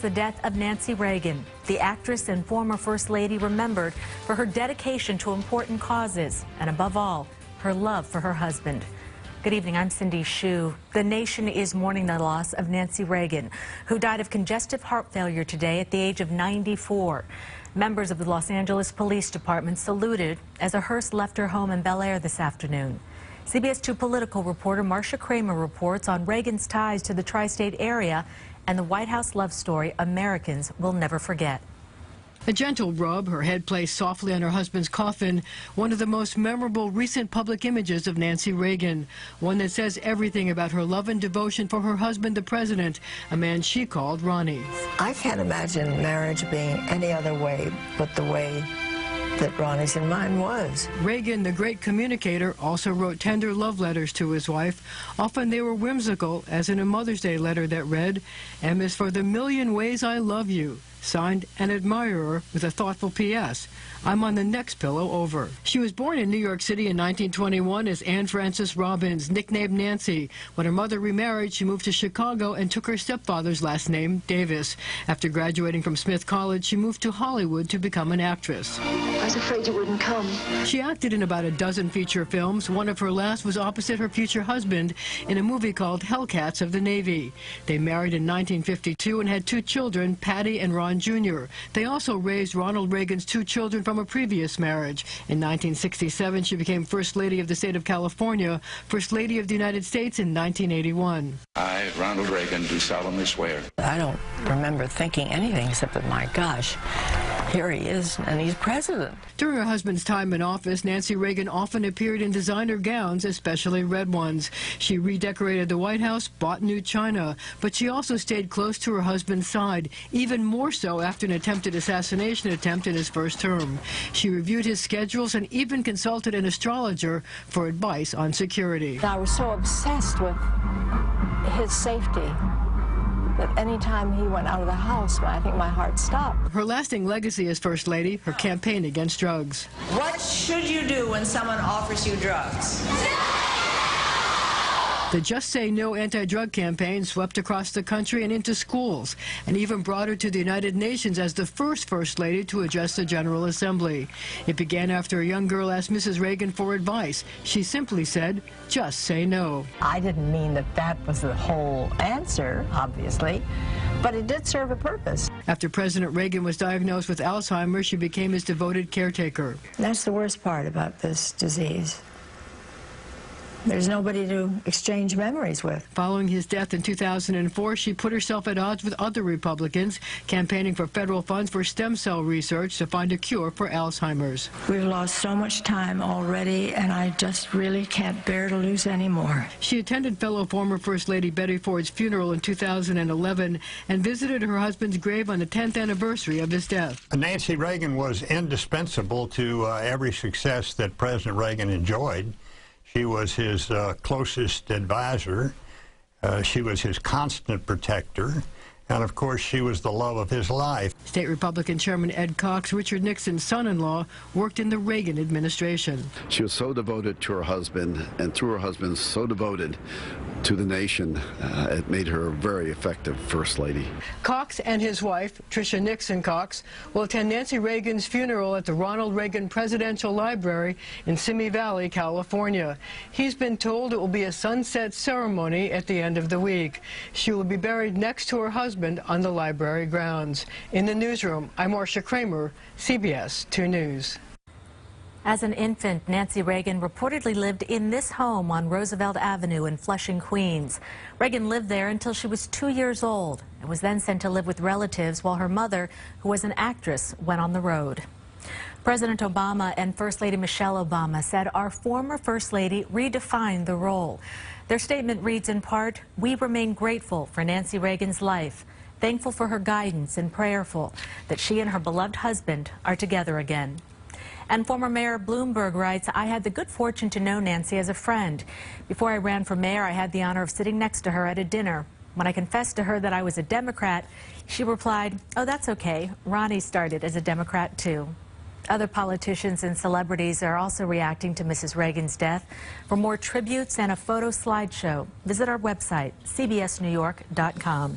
the death of Nancy Reagan, the actress and former First Lady remembered for her dedication to important causes and, above all, her love for her husband. Good evening, I'm Cindy Hsu. The nation is mourning the loss of Nancy Reagan, who died of congestive heart failure today at the age of 94. Members of the Los Angeles Police Department saluted as a hearse left her home in Bel Air this afternoon. CBS 2 political reporter Marcia Kramer reports on Reagan's ties to the tri-state area and the White House love story Americans will never forget. A gentle rub, her head placed softly on her husband's coffin, one of the most memorable recent public images of Nancy Reagan, one that says everything about her love and devotion for her husband, the president, a man she called Ronnie. I can't imagine marriage being any other way but the way that Ronnie's and mine was. Reagan, the great communicator, also wrote tender love letters to his wife. Often they were whimsical, as in a Mother's Day letter that read, "M is for the million ways I love you." Signed, an admirer, with a thoughtful P.S. I'm on the next pillow over. She was born in New York City in 1921 as Anne Frances Robbins, nicknamed Nancy. When her mother remarried, she moved to Chicago and took her stepfather's last name, Davis. After graduating from Smith College, she moved to Hollywood to become an actress. I was afraid you wouldn't come. She acted in about a dozen feature films. One of her last was opposite her future husband in a movie called Hellcats of the Navy. They married in 1952 and had two children, Patty and Ron Jr. They also raised Ronald Reagan's two children from a previous marriage. In 1967, she became First Lady of the state of California, First Lady of the United States in 1981. I, Ronald Reagan, do solemnly swear. I don't remember thinking anything except that, my gosh, here he is, and he's president. During her husband's time in office, Nancy Reagan often appeared in designer gowns, especially red ones. She redecorated the White House, bought new china, but she also stayed close to her husband's side, even more so after an attempted assassination attempt in his first term. She reviewed his schedules and even consulted an astrologer for advice on security. I was so obsessed with his safety that any time he went out of the house, I think my heart stopped. Her lasting legacy as First Lady, her campaign against drugs. What should you do when someone offers you drugs? The Just Say No anti-drug campaign swept across the country and into schools, and even brought her to the United Nations as the first Lady to address the General Assembly. It began after a young girl asked Mrs. Reagan for advice. She simply said, "Just say no." I didn't mean that that was the whole answer, obviously, but it did serve a purpose. After President Reagan was diagnosed with Alzheimer's, she became his devoted caretaker. That's the worst part about this disease. There's nobody to exchange memories with. Following his death in 2004, she put herself at odds with other Republicans, campaigning for federal funds for stem cell research to find a cure for Alzheimer's. We've lost so much time already, and I just really can't bear to lose any more. She attended fellow former First Lady Betty Ford's funeral in 2011 and visited her husband's grave on the 10th anniversary of his death. Nancy Reagan was indispensable to every success that President Reagan enjoyed. She was his closest advisor. She was his constant protector. And, of course, she was the love of his life. State Republican Chairman Ed Cox, Richard Nixon's son-in-law, worked in the Reagan administration. She was so devoted to her husband, and through her husband, so devoted to the nation. It made her a very effective First Lady. Cox and his wife, Tricia Nixon Cox, will attend Nancy Reagan's funeral at the Ronald Reagan Presidential Library in Simi Valley, California. He's been told it will be a sunset ceremony at the end of the week. She will be buried next to her husband on the library grounds. In the newsroom, I'm Marcia Kramer, CBS 2 News. As an infant, Nancy Reagan reportedly lived in this home on Roosevelt Avenue in Flushing, Queens. Reagan lived there until she was 2 years old and was then sent to live with relatives while her mother, who was an actress, went on the road. President Obama and First Lady Michelle Obama said our former First Lady redefined the role. Their statement reads in part, "We remain grateful for Nancy Reagan's life, thankful for her guidance and prayerful that she and her beloved husband are together again." And former Mayor Bloomberg writes, "I had the good fortune to know Nancy as a friend. Before I ran for mayor, I had the honor of sitting next to her at a dinner. When I confessed to her that I was a Democrat, she replied, 'Oh, that's okay. Ronnie started as a Democrat, too.'" Other politicians and celebrities are also reacting to Mrs. Reagan's death. For more tributes and a photo slideshow, visit our website, cbsnewyork.com.